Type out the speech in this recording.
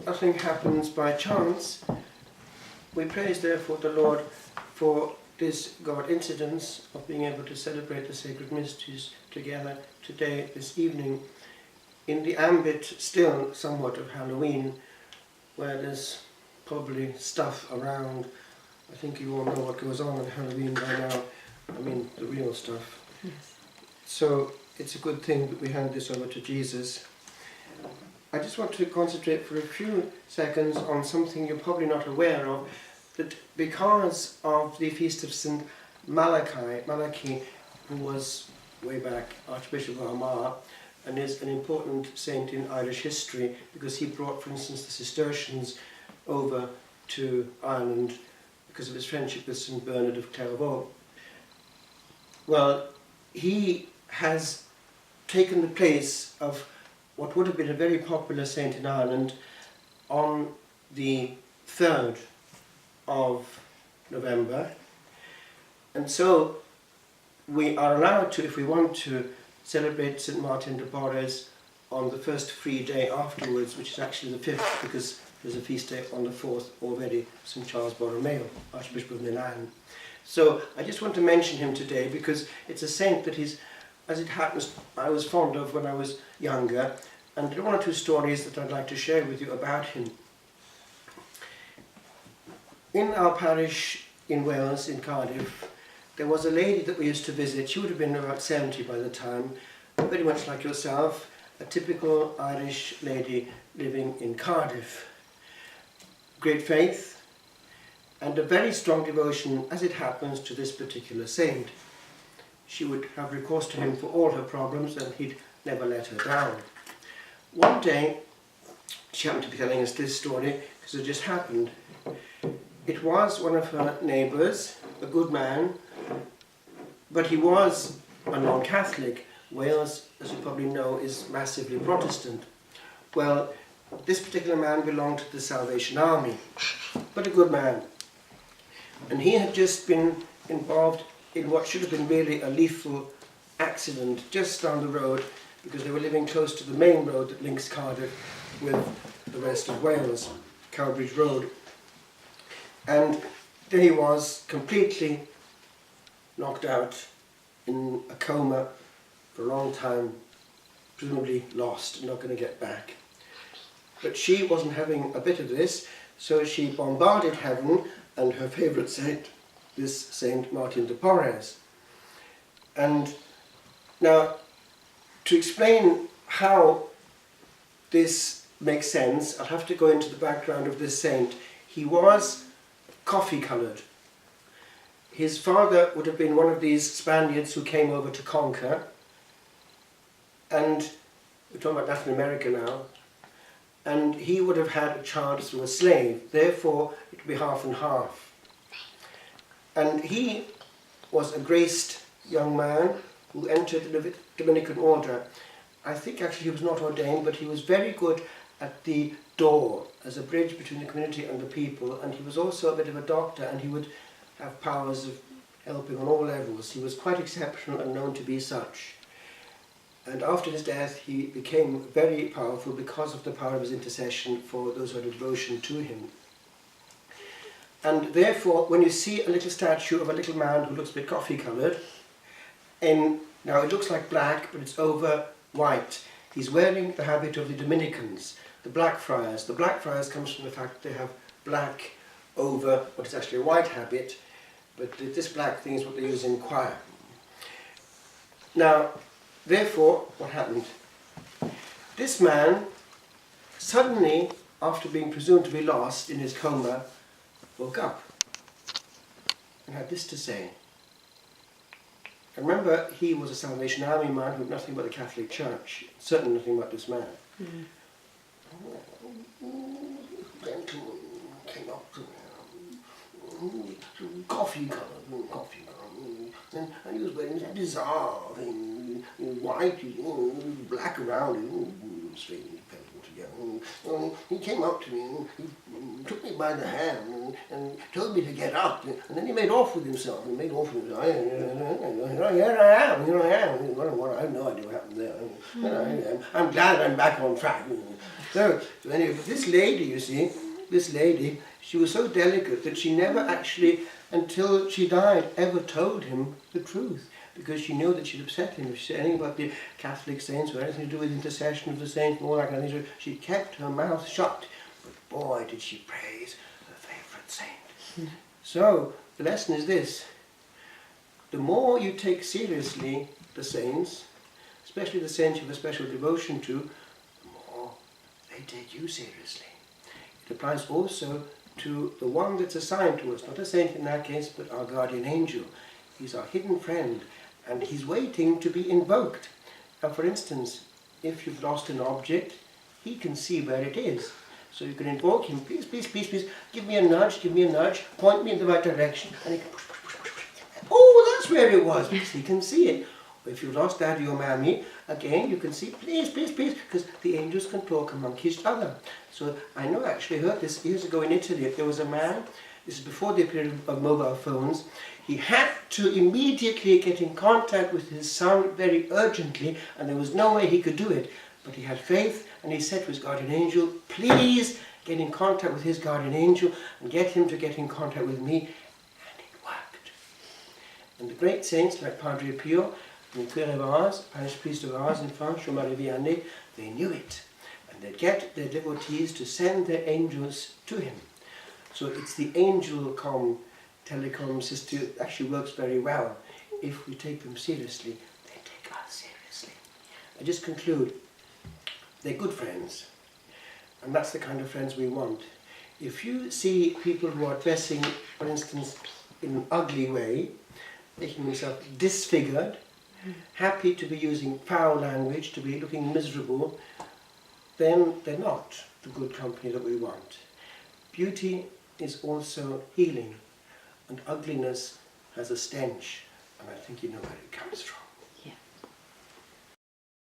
Nothing happens by chance. We praise therefore the Lord for this God incidence of being able to celebrate the sacred mysteries together today, this evening, in the ambit still somewhat of Halloween, where there's probably stuff around. I think you all know what goes on Halloween by now. I mean, the real stuff. Yes. So it's a good thing that we hand this over to Jesus. I just want to concentrate for a few seconds on something you're probably not aware of, that because of the feast of St. Malachi, who was way back Archbishop of Armagh, and is an important saint in Irish history, because he brought, for instance, the Cistercians over to Ireland because of his friendship with St. Bernard of Clairvaux. Well, he has taken the place of what would have been a very popular saint in Ireland on the 3rd of November. And so we are allowed to, if we want to, celebrate St. Martin de Porres on the first free day afterwards, which is actually the 5th, because there's a feast day on the 4th already, St. Charles Borromeo, Archbishop of Milan. So I just want to mention him today because it's a saint that he's, as it happens, I was fond of when I was younger, and there are one or two stories that I'd like to share with you about him. In our parish in Wales, in Cardiff, there was a lady that we used to visit. She would have been about 70 by the time, very much like yourself, a typical Irish lady living in Cardiff. Great faith and a very strong devotion, as it happens, to this particular saint. She would have recourse to him for all her problems, and he'd never let her down. One day, she happened to be telling us this story because it just happened. It was one of her neighbours, a good man, but he was a non-Catholic. Wales, as you probably know, is massively Protestant. Well, this particular man belonged to the Salvation Army, but a good man. And he had just been involved in what should have been really a lethal accident just down the road, because they were living close to the main road that links Cardiff with the rest of Wales, Cowbridge Road. And there he was, completely knocked out, in a coma for a long time, presumably lost, not going to get back. But she wasn't having a bit of this, so she bombarded heaven and her favourite saint, this Saint Martin de Porres. And now, to explain how this makes sense, I'll have to go into the background of this saint. He was coffee-coloured. His father would have been one of these Spaniards who came over to conquer, and we're talking about Latin America now, and he would have had a child through a slave, therefore it would be half and half. And he was a graced young man who entered the Dominican order. I think actually he was not ordained, but he was very good at the door as a bridge between the community and the people, and he was also a bit of a doctor, and he would have powers of helping on all levels. He was quite exceptional and known to be such. And after his death he became very powerful because of the power of his intercession for those who had a devotion to him. And therefore, when you see a little statue of a little man who looks a bit coffee-coloured, now it looks like black, but it's over white. He's wearing the habit of the Dominicans, the Black Friars. The Black Friars comes from the fact that they have black over what is actually a white habit, but this black thing is what they use in choir. Now, therefore, what happened? This man, suddenly, after being presumed to be lost in his coma, woke up and had this to say. And remember, he was a Salvation Army man who knew nothing about the Catholic Church, certainly nothing about this man. Gentleman came up to me, coffee colour, and he was wearing this bizarre thing, white, black around, strangely penciled together. He came up to me, and he took me by the hand, and told me to get up, and then he made off with himself. Here I am. I have no idea what happened there. I'm glad I'm back on track. So anyway, but this lady, you see, she was so delicate that she never actually, until she died, ever told him the truth, because she knew that she'd upset him. If she said anything about the Catholic saints or anything to do with intercession of the saints and all that kind of thing, she kept her mouth shut. But boy, did she praise her favourite saint. So the lesson is this: the more you take seriously the saints, especially the saints you have a special devotion to, the more they take you seriously. It applies also to the one that's assigned to us, not a saint in that case, but our guardian angel. He's our hidden friend, and he's waiting to be invoked. Now, for instance, if you've lost an object, he can see where it is. So you can invoke him, please, please, please, please, give me a nudge, point me in the right direction, and he can push, push, push, push, push. Oh, that's where it was, because he can see it. Or if you've lost Daddy or Mammy, again, you can see, please, please, please, because the angels can talk among each other. So I know I actually heard this years ago in Italy. There was a man, this is before the period of mobile phones, he had to immediately get in contact with his son very urgently, and there was no way he could do it. But he had faith, and he said to his guardian angel, please get in contact with his guardian angel and get him to get in contact with me. And it worked. And the great saints like Padre Pio and Cure of Ars, parish priest of Ars in France, Jean-Marie Vianney, they knew it. And they'd get their devotees to send their angels to him. So it's the angel telecom system actually works very well. If we take them seriously, they take us seriously. I just conclude, they're good friends, and that's the kind of friends we want. If you see people who are dressing, for instance, in an ugly way, making themselves disfigured, happy to be using foul language, to be looking miserable, then they're not the good company that we want. Beauty is also healing, and ugliness has a stench, and I think you know where it comes from.